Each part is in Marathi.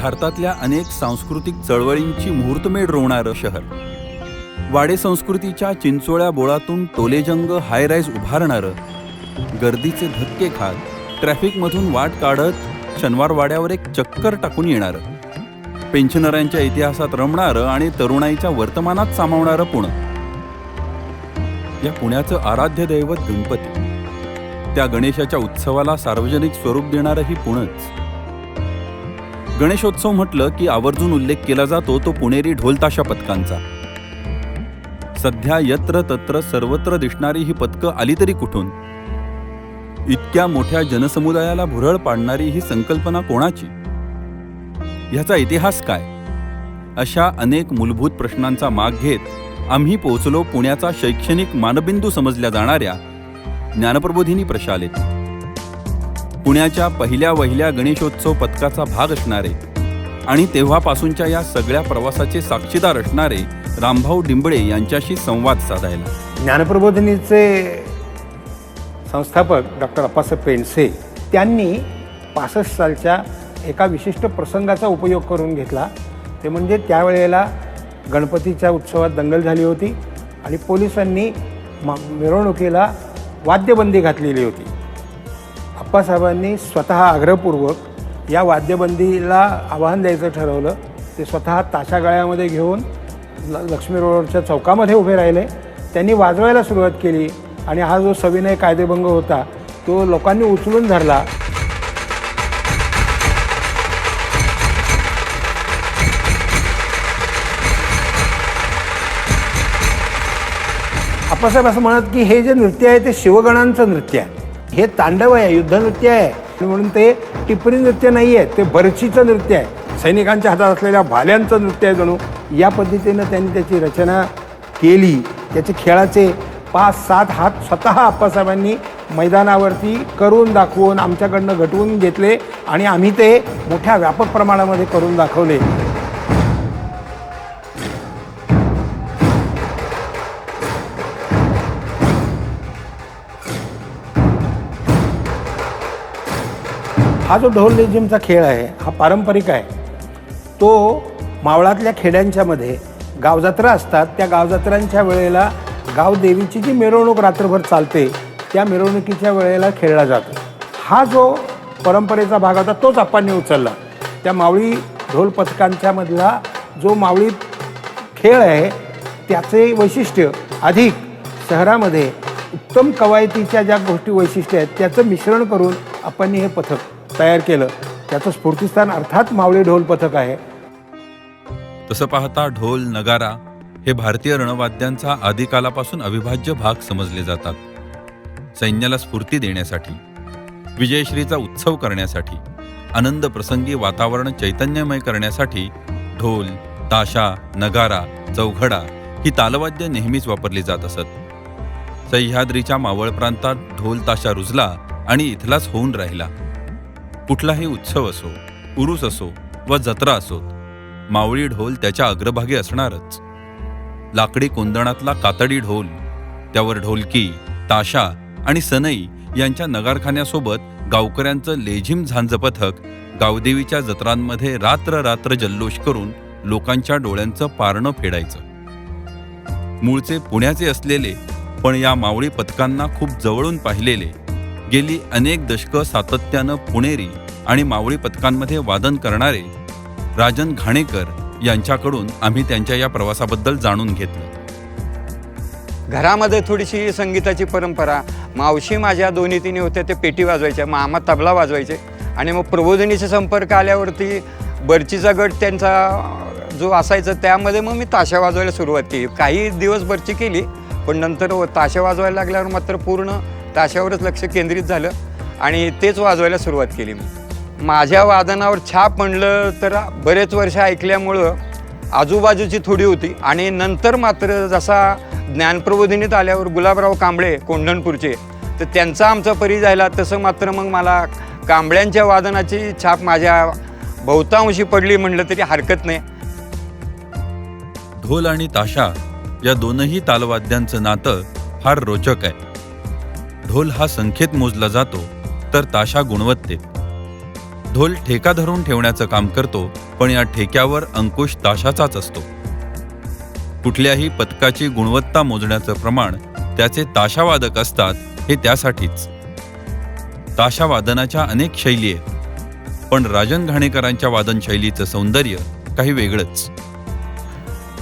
भारतातल्या अनेक सांस्कृतिक चळवळींची मुहूर्तमेढ रोवणारं शहर. वाडे संस्कृतीच्या चिंचोळ्या बोळातून टोलेजंग हायराईज उभारणारं, गर्दीचे धक्के खात ट्रॅफिकमधून वाट काढत शनिवार वाड्यावर एक चक्कर टाकून येणारं, पेन्शनरांच्या इतिहासात रमणारं आणि तरुणाईच्या वर्तमानात सामावणारं पुणं. या पुण्याचं आराध्य दैवत गणपती, त्या गणेशाच्या उत्सवाला सार्वजनिक स्वरूप देणारं ही पुणंच. गणेशोत्सव म्हटलं की आवर्जून उल्लेख केला जातो तो पुणेरी ढोलताशा पथकांचा. सध्या यत्र तत्र सर्वत्र दिसणारी ही पथकं आली तरी कुठून? इतक्या मोठ्या जनसमुदायाला भुरळ पाडणारी ही संकल्पना कोणाची? ह्याचा इतिहास काय? अशा अनेक मूलभूत प्रश्नांचा माग घेत आम्ही पोहोचलो पुण्याचा शैक्षणिक मानबिंदू समजल्या जाणाऱ्या ज्ञानप्रबोधिनी प्रशालेत. पुण्याच्या पहिल्या वहिल्या गणेशोत्सव पथकाचा भाग असणारे आणि तेव्हापासूनच्या या सगळ्या प्रवासाचे साक्षीदार असणारे रामभाऊ डिंबळे यांच्याशी संवाद साधायला. ज्ञानप्रबोधिनीचे संस्थापक डॉक्टर अप्पासाहेब पेंडसे त्यांनी 65 सालच्या एका विशिष्ट प्रसंगाचा उपयोग करून घेतला. ते म्हणजे त्यावेळेला गणपतीच्या उत्सवात दंगल झाली होती आणि पोलिसांनी मिरवणुकीला वाद्यबंदी घातलेली होती. अप्पासाहेबांनी स्वतः आग्रहपूर्वक या वाद्यबंदीला आव्हान द्यायचं ठरवलं. ते स्वतः ताशा गळ्यामध्ये घेऊन लक्ष्मी रोडच्या चौकामध्ये उभे राहिले. त्यांनी वाजवायला सुरुवात केली आणि हा जो सविनय कायदेभंग होता तो लोकांनी उचलून धरला. अप्पासाहेब असं म्हणत की हे जे नृत्य आहे ते शिवगणांचं नृत्य आहे, हे तांडव आहे, युद्धनृत्य आहे, म्हणून ते टिपरी नृत्य नाही आहे, ते बर्चीचं नृत्य आहे, सैनिकांच्या हातात असलेल्या भाल्यांचं नृत्य आहे जणू. या पद्धतीनं त्यांनी त्याची रचना केली. त्याचे खेळाचे 5-7 हात स्वतः अप्पासाहेबांनी मैदानावरती करून दाखवून आमच्याकडनं घटवून घेतले आणि आम्ही ते मोठ्या व्यापक प्रमाणामध्ये करून दाखवले. हा जो ढोल लेझिमचा खेळ आहे हा पारंपरिक आहे. तो मावळातल्या खेड्यांच्यामध्ये गावजत्रा असतात, त्या गावजत्रांच्या वेळेला गावदेवीची जी मिरवणूक रात्रभर चालते त्या मिरवणुकीच्या वेळेला खेळला जातो. हा जो परंपरेचा भाग होता तोच आप्पांनी उचलला. त्या मावळी ढोल पथकांच्या मधला जो मावळी खेळ आहे त्याचे वैशिष्ट्य अधिक शहरामध्ये उत्तम कवायतीच्या ज्या गोष्टी वैशिष्ट्य आहेत त्याचं मिश्रण करून आप्पांनी हे पथक तयार केलं. त्याचं स्फूर्तिस्थान अर्थात मावळी ढोल पथक आहे. तसं पाहता ढोल नगारा हे भारतीय रणवाद्यांचा आदिकालापासून अविभाज्य भाग समजले जातात. सैन्याला स्फूर्ती देण्यासाठी, विजयश्रीचा उत्सव करण्यासाठी, आनंद प्रसंगी वातावरण चैतन्यमय करण्यासाठी ढोल, ताशा, नगारा, चौघडा ही तालवाद्य नेहमीच वापरली जात असत. सह्याद्रीच्या मावळ प्रांतात ढोल ताशा रुजला आणि इथलाच होऊन राहिला. कुठलाही उत्सव असो, उरूस असो व जत्रा असोत, मावळी ढोल त्याच्या अग्रभागी असणारच. लाकडी कोंदणातला कातडी ढोल, त्यावर ढोलकी, ताशा आणि सनई यांच्या नगारखान्यासोबत गावकऱ्यांचं लेझिम झांज पथक गावदेवीच्या जत्रांमध्ये रात्र रात्र जल्लोष करून लोकांच्या डोळ्यांचं पारणं फेडायचं. मूळचे पुण्याचे असलेले पण या मावळी पथकांना खूप जवळून पाहिलेले, गेली अनेक दशकं सातत्यानं पुणेरी आणि मावळी पथकांमध्ये वादन करणारे राजन घाणेकर यांच्याकडून आम्ही त्यांच्या या प्रवासाबद्दल जाणून घेतलं. घरामध्ये थोडीशी संगीताची परंपरा, मावशी माझ्या 2-3 होत्या ते पेटी वाजवायच्या, मामा तबला वाजवायचे आणि मग प्रबोधिनीचा संपर्क आल्यावरती बर्चीचा गट त्यांचा जो असायचा त्यामध्ये मग मी ताशा वाजवायला सुरुवात केली. काही दिवस बर्ची केली पण नंतर ताशा वाजवायला लागल्यावर मात्र पूर्ण ताशावरच लक्ष केंद्रित झालं आणि तेच वाजवायला सुरुवात केली. माझ्या वादनावर छाप म्हणलं तर बरेच वर्ष ऐकल्यामुळं आजूबाजूची थोडी होती आणि नंतर मात्र जसा ज्ञानप्रबोधिनीत आल्यावर गुलाबराव कांबळे कोंढणपूरचे तर त्यांचा आमचा परिचय झाला तसं मात्र मग मला कांबळ्यांच्या वादनाची छाप माझ्या बहुतांशी पडली म्हटलं तरी हरकत नाही. ढोल आणि ताशा या दोनही तालवाद्यांचं नातं फार रोचक आहे. ढोल हा संख्येत मोजला जातो तर ताशा गुणवत्तेत. ढोल ठेका धरून ठेवण्याचं काम करतो, पण या ठेक्यावर अंकुश ताशाचाच असतो. कुठल्याही पथकाची गुणवत्ता मोजण्याचं प्रमाण त्याचे ताशावादक असतात, हे त्यासाठीच. ताशावादनाच्या अनेक शैली आहेत, पण राजन घाणेकरांच्या वादन शैलीचं सौंदर्य काही वेगळंच.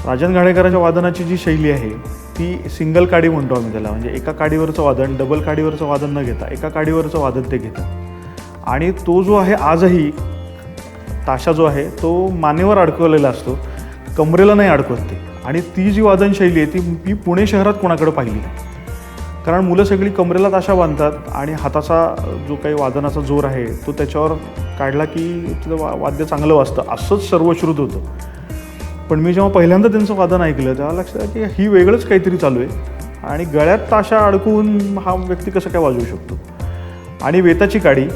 राजन घाणेकरांच्या वादनाची जी शैली आहे ती सिंगल काडी म्हणतो आम्ही त्याला. म्हणजे एका काडीवरचं वादन, डबल काडीवरचं वादन न घेता एका काडीवरचं वादन ते घेतात. आणि तो जो आहे आजही ताशा जो आहे तो मानेवर अडकवलेला असतो, कमरेला नाही अडकवत ते. आणि ती जी वादन शैली आहे ती मी पुणे शहरात कोणाकडे पाहिली नाही. कारण मुलं सगळी कमरेला ताशा बांधतात आणि हाताचा जो काही वादनाचा जोर आहे तो त्याच्यावर काढला की तुझं वाद्य चांगलं वाजतं असंच सर्वश्रुत होतं. पण मी जेव्हा पहिल्यांदा त्यांचं वादन ऐकलं तेव्हा लक्षात आलं की ही वेगळंच काहीतरी चालू आहे आणि गळ्यात ताशा अडकवून हा व्यक्ती कसं काय वाजवू शकतो. आणि वेताची काडी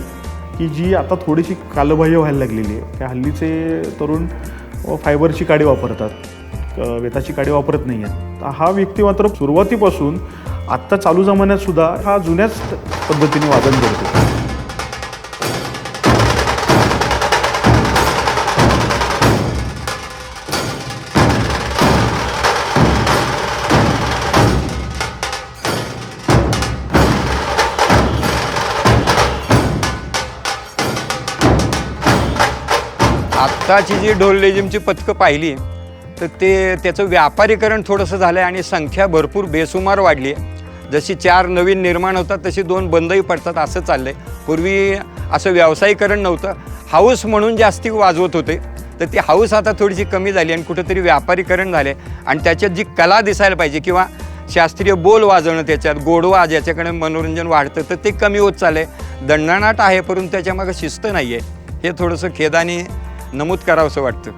की जी आता थोडीशी कालबाह्य व्हायला लागलेली आहे. त्या हल्लीचे तरुण फायबरची काडी वापरतात, वेताची काडी वापरत नाही आहेत. हा व्यक्ती मात्र सुरुवातीपासून आत्ता चालू जमान्यात सुद्धा हा जुन्याच पद्धतीने वादन करतो. आत्ताची जी ढोल लेझिमची पथकं पाहिली तर त्याचं व्यापारीकरण थोडंसं झालं आहे आणि संख्या भरपूर बेसुमार वाढली आहे. जशी 4 नवीन निर्माण होतात तशी 2 बंदही पडतात असं चाललं आहे. पूर्वी असं व्यावसायिकरण नव्हतं, हाऊस म्हणून जास्ती वाजवत होते, तर ती हाऊस आता थोडीशी कमी झाली आणि कुठंतरी व्यापारीकरण झाले. आणि त्याच्यात जी कला दिसायला पाहिजे किंवा शास्त्रीय बोल वाजवणं, त्याच्यात गोडवा ज्याच्याकडे मनोरंजन वाढतं तर ते कमी होत चाललं आहे. दणदणाट आहे परंतु त्याच्यामागं शिस्त नाही आहे, हे थोडंसं खेदाने नमूद करावंसं वाटतं.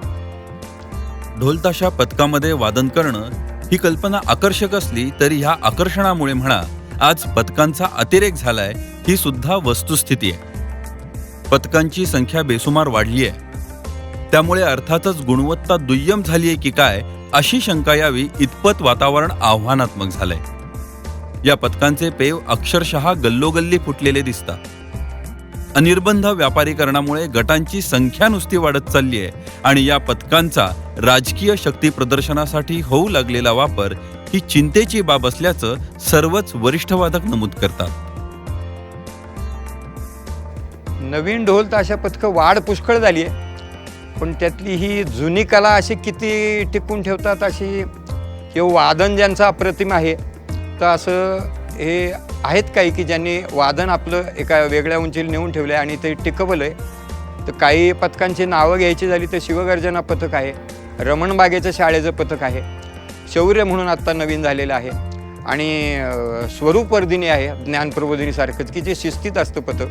ढोलताशा पथकामध्ये वादन करणं ही कल्पना आकर्षक असली तरी ह्या आकर्षणामुळे म्हणा आज पथकांचा अतिरेक झालाय, ही सुद्धा वस्तुस्थिती आहे. पथकांची संख्या बेसुमार वाढली आहे, त्यामुळे अर्थातच गुणवत्ता दुय्यम झालीये की काय अशी शंका यावी इतपत वातावरण आव्हानात्मक झालंय. या पथकांचे पेव अक्षरशः गल्लोगल्ली फुटलेले दिसतात. अनिर्बंध व्यापारीकरणामुळे गटांची संख्या नुसती वाढत चालली आहे आणि या पथकांचा राजकीय शक्ती प्रदर्शनासाठी होऊ लागलेला वापर ही चिंतेची बाब असल्याचं सर्वच वरिष्ठ वादक नमूद करतात. नवीन ढोल ताशा पथकं वाढ पुष्कळ झाली आहे, पण त्यातली ही जुनी कला अशी किती टिकून ठेवतात अशी किंवा वादन ज्यांचं अप्रतिम आहे तर असं हे आहेत काही की ज्यांनी वादन आपलं एका वेगळ्या उंचीला नेऊन ठेवलं आहे आणि ते टिकवलं आहे. तर काही पथकांची नावं घ्यायची झाली तर शिवगर्जना पथक आहे, रमणबागेचं शाळेचं पथक आहे, शौर्य म्हणून आत्ता नवीन झालेलं आहे आणि स्वरूपवर्धिनी आहे ज्ञानप्रबोधिनीसारखंच की जे शिस्तीत असतं पथक.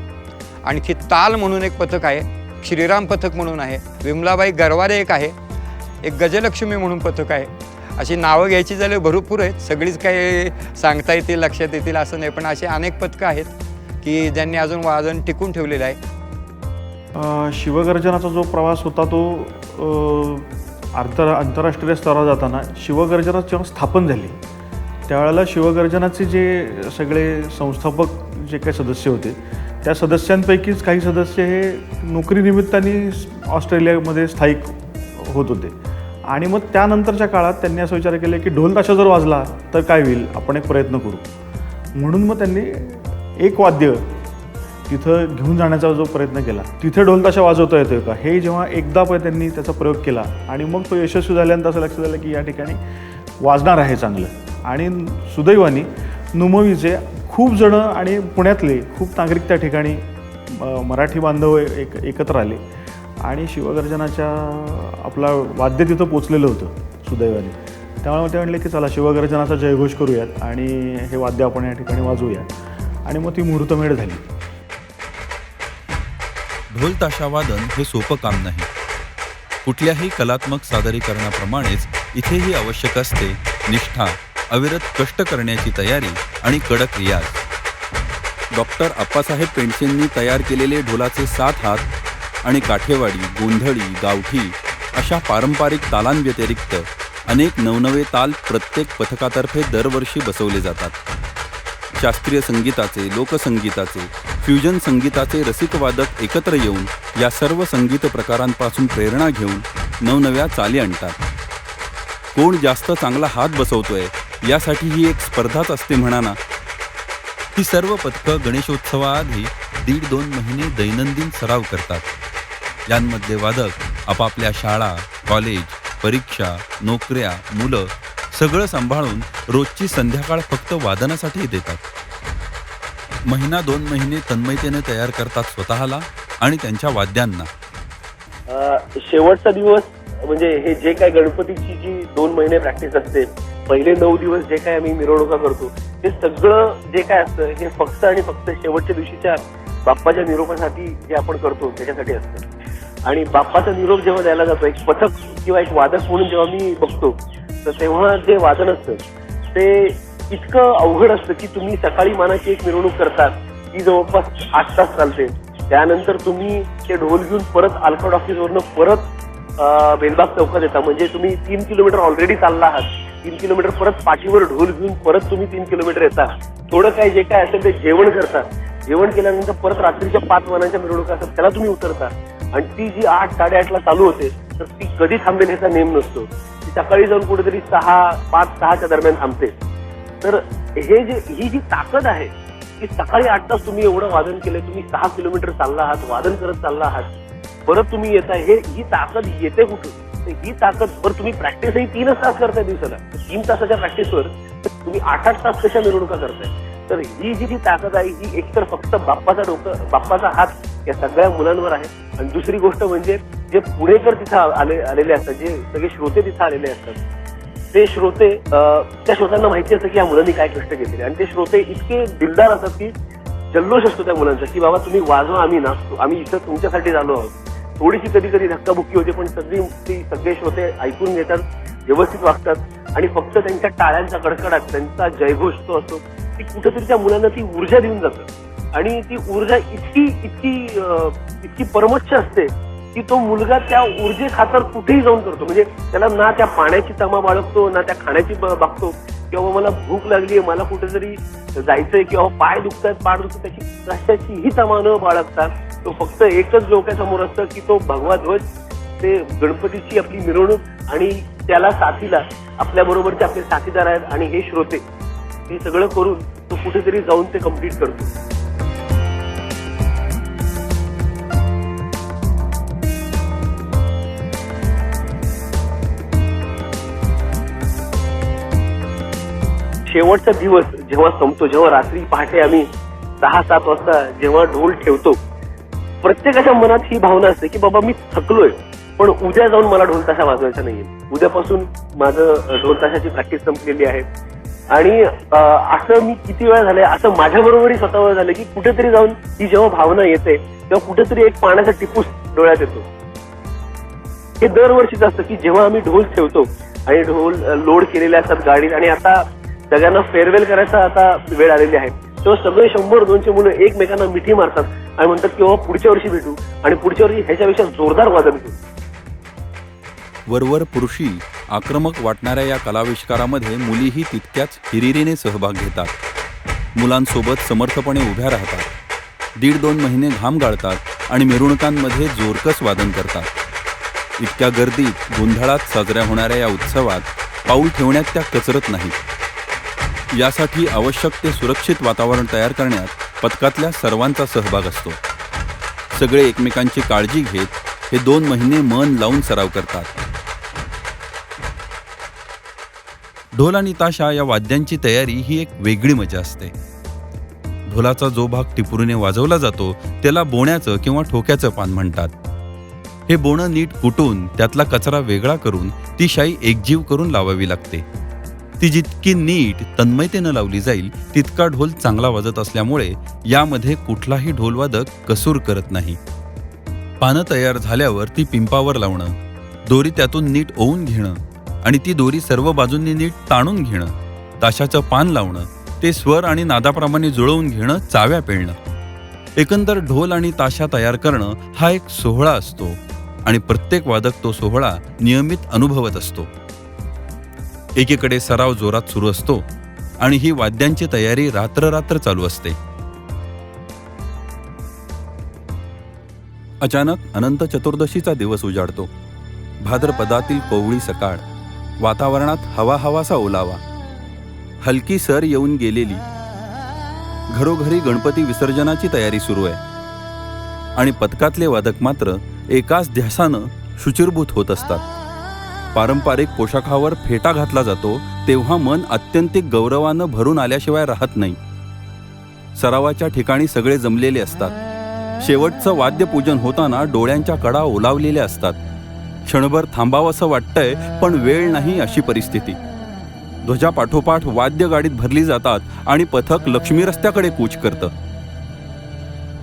आणखी ताल म्हणून एक पथक आहे, श्रीराम पथक म्हणून आहे, विमलाबाई गरवारे एक आहे, एक गजलक्ष्मी म्हणून पथक आहे. अशी नावं घ्यायची झाली भरपूर आहेत, सगळीच काही सांगता येतील लक्षात येतील असं नाही, पण असे अनेक पथकं आहेत की ज्यांनी अजून वादन टिकून ठेवलेलं आहे. शिवगर्जनाचा जो प्रवास होता तो आंतरराष्ट्रीय स्तरावर जाताना शिवगर्जना जेव्हा स्थापन झाली त्यावेळेला शिवगर्जनाचे जे सगळे संस्थापक जे काही सदस्य होते त्या सदस्यांपैकीच काही सदस्य हे नोकरीनिमित्ताने ऑस्ट्रेलियामध्ये स्थायिक होत होते. आणि मग त्यानंतरच्या काळात त्यांनी असं विचार केला की ढोल ताशा जर वाजला तर काय होईल, आपण एक प्रयत्न करू. म्हणून मग त्यांनी एक वाद्य तिथं घेऊन जाण्याचा जो प्रयत्न केला, तिथे ढोल ताशा वाजवता येतोय का हे जेव्हा एकदा त्यांनी त्याचा प्रयोग केला आणि मग तो यशस्वी झाल्यानंतर असं लक्षात आलं की या ठिकाणी वाजणार आहे चांगलं. आणि सुदैवाने नुमवीचे खूप जणं आणि पुण्यातले खूप नागरिक त्या ठिकाणी मराठी बांधव एकत्र आले आणि शिवगर्जनाच्या आपला वाद्य तिथं पोचलेलं होतं सुदैवाने. त्यामुळे ते म्हणले की चला शिवगर्जनाचा जयघोष करूयात आणि हे वाद्य आपण या ठिकाणी वाजवूयात. आणि मग ती मुहूर्तमेढ झाली. ढोल ताशा वादन हे सोपं काम नाही. कुठल्याही कलात्मक सादरीकरणाप्रमाणेच इथेही आवश्यक असते निष्ठा, अविरत कष्ट करण्याची तयारी आणि कडक रियाज. डॉक्टर अप्पासाहेब पेंडसेंनी तयार केलेले ढोलाचे 7 हात आणि काठेवाडी, गोंधळी, गावठी अशा पारंपरिक तालांव्यतिरिक्त अनेक नवनवे ताल प्रत्येक पथकातर्फे दरवर्षी बसवले जातात. शास्त्रीय संगीताचे, लोकसंगीताचे फ्युजन संगीताचे रसिक वादक एकत्र येऊन या सर्व संगीत प्रकारांपासून प्रेरणा घेऊन नवनव्या चाली आणतात. कोण जास्त चांगला हात बसवतोय यासाठी ही एक स्पर्धाच असते म्हणा ना. ही सर्व पथकं गणेशोत्सवाआधी 1.5-2 महिने दैनंदिन सराव करतात. यांमध्ये वादक आपापल्या शाळा, कॉलेज, परीक्षा, नोकऱ्या, मुलं सगळं सांभाळून रोजची संध्याकाळ फक्त वादनासाठी देतात. 1-2 महिने तन्मयतेने तयार करतात स्वतःला आणि त्यांच्या वाद्यांना. शेवटचा दिवस म्हणजे हे जे काय गणपतीची जी 2 महिने प्रॅक्टिस असते, पहिले 9 दिवस जे काय आम्ही मिरवणुका करतो, हे सगळं जे काय असतं हे फक्त आणि फक्त शेवटच्या दिवशीच्या बाप्पाच्या निरोपासाठी जे आपण करतो त्याच्यासाठी असतं. आणि बाप्पाचा निरोप जेव्हा द्यायला जातो, एक पथक किंवा एक वादक म्हणून जेव्हा मी बघतो, तर तेव्हा जे वादन असतं ते इतकं अवघड असतं की तुम्ही सकाळी मानाची एक मिरवणूक करतात, ती जवळपास 8 तास चालते. त्यानंतर तुम्ही ते ढोल घेऊन परत आल्कोट ऑफिसवरनं परत बेलबाग चौकात येता. म्हणजे तुम्ही 3 किलोमीटर ऑलरेडी चालला आहात. 3 किलोमीटर परत पाठीवर ढोल घेऊन परत तुम्ही 3 किलोमीटर येता. थोडं काय जे काय असेल ते जेवण करता. जेवण केल्यानंतर परत रात्रीच्या 5 वाहनांच्या मिरवणुका असतात त्याला तुम्ही उतरता. आणि ती जी 8-8:30ला चालू होते, तर ती कधी थांबेल ह्याचा नेम नसतो. ती सकाळी जाऊन कुठेतरी 5-6च्या दरम्यान थांबते. तर ही जी ताकद आहे की सकाळी 8 तास तुम्ही एवढं वादन केलंय, तुम्ही 6 किलोमीटर चालला आहात, वादन करत चालला आहात, परत तुम्ही येताय, ही ताकद येते कुठून? ही ताकद वर तुम्ही प्रॅक्टिसही 3 तास करताय दिवसाला. 3 तासाच्या प्रॅक्टिसवर तुम्ही 8-8 तास कशा मिरवणुका करताय? तर ही जी ताकद आहे ही एकतर फक्त बाप्पाचा हात या सगळ्या मुलांवर आहे. आणि दुसरी गोष्ट म्हणजे जे पुणेकर तिथं आलेले असतात, जे सगळे श्रोते तिथं आलेले असतात, ते श्रोते त्या श्रोत्यांना माहिती असतं की या मुलांनी काय कष्ट घेतले. आणि ते श्रोते इतके दिलदार असतात की जल्लोष असतो त्या मुलांचा की बाबा तुम्ही वाजवा, आम्ही नाचतो, आम्ही इथं तुमच्यासाठी झालो आहोत. थोडीशी कधी धक्काबुक्की होते, पण सगळे श्रोते ऐकून घेतात, व्यवस्थित वागतात. आणि फक्त त्यांच्या टाळ्यांचा कडकडाट, त्यांचा जयघोष तो असतो की कुठेतरी त्या मुलांना ती ऊर्जा देऊन जातं. आणि ती ऊर्जा इतकी परमच्छ असते की तो मुलगा त्या ऊर्जे खातर कुठेही जाऊन करतो. म्हणजे त्याला ना त्या पाण्याची तमा बाळगतो, ना त्या खाण्याची बघतो, किंवा मला भूक लागली आहे, मला कुठेतरी जायचंय, किंवा पाय दुखतात, पाठ दुखतात, त्याची कशाचीही तमा न बाळगता तो फक्त एकच डोक्यासमोर असतं की तो भगवा ध्वज, ते गणपतीची आपली मिरवणूक आणि त्याला साथीला आपल्या बरोबरचे आपले साथीदार आहेत आणि हे श्रोते, हे सगळं करून तो कुठेतरी जाऊन ते कम्प्लीट करतो. शेवटचा दिवस जेव्हा संपतो, जेव्हा रात्री पहाटे आम्ही 6-7 वाजता जेव्हा ढोल ठेवतो, प्रत्येकाच्या मनात ही भावना असते की बाबा मी थकलोय, पण उद्या जाऊन मला ढोल ताशा वाजवायचा नाहीये. उद्यापासून माझं ढोल ताशाची प्रॅक्टिस संपलेली आहे. आणि असं मी किती वेळा झालंय, असं माझ्या बरोबरही स्वतःवर झालं की कुठेतरी जाऊन ही जेव्हा भावना येते तेव्हा कुठेतरी एक पाण्याचा टिपूस डोळ्यात येतो. हे दरवर्षीच असतं की जेव्हा आम्ही ढोल ठेवतो आणि ढोल लोड केलेले असतात गाडीत, आणि आता सगळ्यांना फेअरवेल करायचा आता वेळ आलेली आहे, तेव्हा सगळे 100-200 मुलं एकमेकांना मिठी मारतात आणि म्हणतात की पुढच्या वर्षी भेटू आणि पुढच्या वर्षी ह्याच्यापेक्षा जोरदार वादन करू. वरवर पुरुषी आक्रमक वाटणाऱ्या या कलाविष्कारामध्ये मुलीही तितक्याच हिरिरीने सहभाग घेतात. मुलांसोबत समर्थपणे उभ्या राहतात, 1.5-2 महिने घाम गाळतात आणि मिरवणुकांमध्ये जोरकस वादन करतात. इतक्या गर्दीत गोंधळात साजऱ्या होणाऱ्या या उत्सवात पाऊल ठेवण्यात त्या कचरत नाहीत. यासाठी आवश्यक ते सुरक्षित वातावरण तयार करण्यात पथकातल्या सर्वांचा सहभाग असतो. सगळे एकमेकांची काळजी घेत हे 2 महिने मन लावून सराव करतात. ढोल आणि ताशा या वाद्यांची तयारी ही एक वेगळी मजा असते. ढोलाचा जो भाग टिपुरीने वाजवला जातो त्याला बोण्याचं किंवा ठोक्याचं पान म्हणतात. हे बोणं नीट कुटून त्यातला कचरा वेगळा करून ती शाई एकजीव करून लावावी लागते. ती जितकी नीट तन्मयतेनं लावली जाईल तितका ढोल चांगला वाजत असल्यामुळे यामध्ये कुठलाही ढोलवादक कसूर करत नाही. पानं तयार झाल्यावर ती पिंपावर लावणं, दोरी त्यातून नीट ओवून घेणं आणि ती दोरी सर्व बाजूंनी नीट ताणून घेणं, ताशाचं पान लावणं, ते स्वर आणि नादाप्रमाणे जुळवून घेणं, चाव्या पेळणं, एकंदर ढोल आणि ताशा तयार करणं हा एक सोहळा असतो आणि प्रत्येक वादक तो सोहळा नियमित अनुभवत असतो. एकीकडे सराव जोरात सुरू असतो आणि ही वाद्यांची तयारी रात्र चालू असते. अचानक अनंत चतुर्दशीचा दिवस उजाडतो. भाद्रपदातील कोवळी सकाळ, वातावरणात हवा हवासा ओलावा, हलकी सर येऊन गेलेली. घरोघरी गणपती विसर्जनाची तयारी सुरू आहे आणि पथकातले वादक मात्र एकाच ध्यासानं शुचिरभूत होत असतात. पारंपरिक पोशाखावर फेटा घातला जातो तेव्हा मन अत्यंतिक गौरवानं भरून आल्याशिवाय राहत नाही. सरावाच्या ठिकाणी सगळे जमलेले असतात. शेवटचं वाद्यपूजन होताना डोळ्यांच्या कडा ओलावलेल्या असतात. क्षणभर थांबावंसं वाटतंय पण वेळ नाही अशी परिस्थिती. ध्वजापाठोपाठ वाद्य गाडीत भरली जातात आणि पथक लक्ष्मी रस्त्याकडे कूच करतं.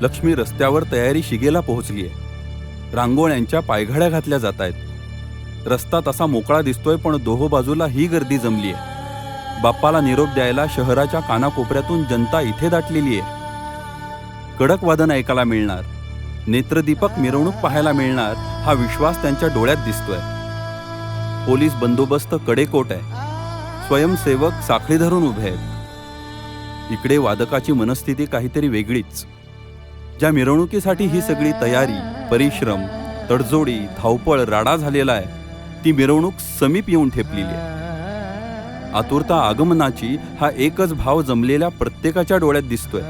लक्ष्मी रस्त्यावर तयारी शिगेला पोहोचलीय. रांगोळ्यांच्या पायघड्या घातल्या जात आहेत. रस्ता तसा मोकळा दिसतोय पण दोहो बाजूला ही गर्दी जमलीय. बाप्पाला निरोप द्यायला शहराच्या कानाकोपऱ्यातून जनता इथे दाटलेली आहे. कडक वादन ऐकायला मिळणार, नेत्रदीपक मिरवणूक पाहायला मिळणार हा विश्वास त्यांच्या डोळ्यात दिसतोय. पोलीस बंदोबस्त कडेकोट आहे. स्वयंसेवक साखळी धरून उभे आहेत. इकडे वादकाची मनस्थिती काहीतरी वेगळीच. ज्या मिरवणुकीसाठी ही सगळी तयारी, परिश्रम, तडजोडी, धावपळ, राडा झालेला आहे, ती मिरवणूक समीप येऊन ठेपलेली आहे. आतुरता आगमनाची हा एकच भाव जमलेल्या प्रत्येकाच्या डोळ्यात दिसतोय.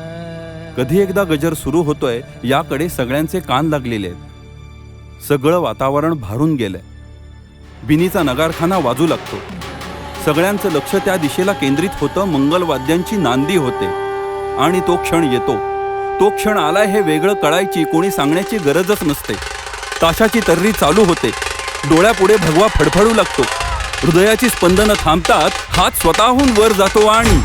कधी एकदा गजर सुरू होतोय याकडे सगळ्यांचे कान लागलेले आहेत. सगळं वातावरण भारून गेलंय. बिनीचा नगारखाना वाजू लागतो. सगळ्यांचं लक्ष त्या दिशेला केंद्रित होतं. मंगलवाद्यांची नांदी होते आणि तो क्षण येतो. तो क्षण आलाय हे वेगळं कळायची कोणी सांगण्याची गरजच नसते. ताशाची तर्री चालू होते. डोळ्यापुढे भगवा फडफडू लागतो. हृदयाची स्पंदनं थांबतात. हात स्वतःहून वर जातो आणि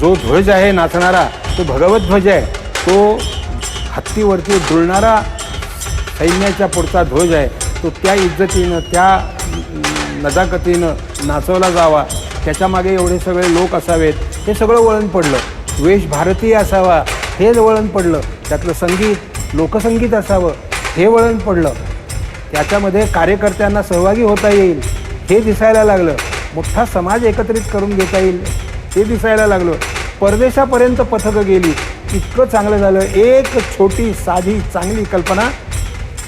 जो ध्वज आहे नाचणारा तो भगवत ध्वज आहे. तो हत्तीवरती डुलणारा सैन्याच्या पुढचा ध्वज आहे. तो त्या इज्जतीनं, त्या नजाकतीनं नाचवला जावा. त्याच्यामागे एवढे सगळे लोक असावेत हे सगळं वळण पडलं. वेश भारतीय असावा हे वळण पडलं. त्यातलं संगीत, लोकसंगीत असावं हे वळण पडलं. त्याच्यामध्ये कार्यकर्त्यांना सहभागी होता येईल हे दिसायला लागलं. मोठा समाज एकत्रित करून घेता येईल हे दिसायला लागलं. परदेशापर्यंत पथकं गेली. इतकं चांगलं झालं. एक छोटी साधी चांगली कल्पना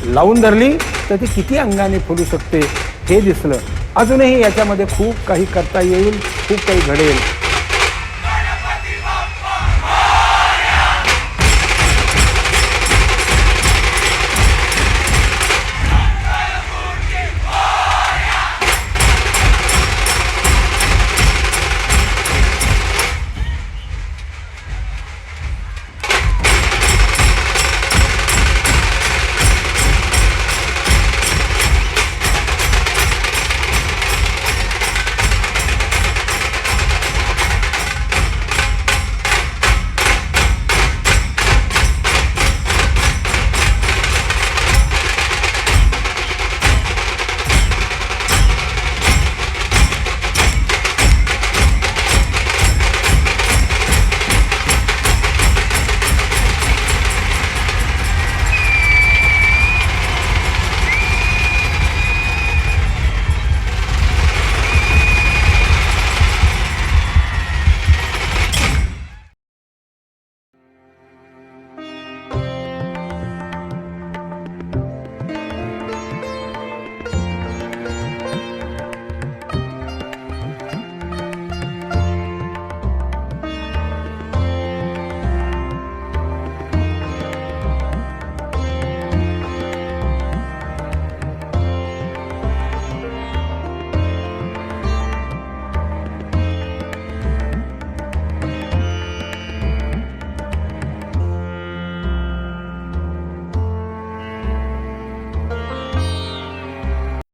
लावून धरली तर ती किती अंगाने फुलू शकते हे दिसलं. अजूनही याच्यामध्ये खूप काही करता येईल, खूप काही घडेल.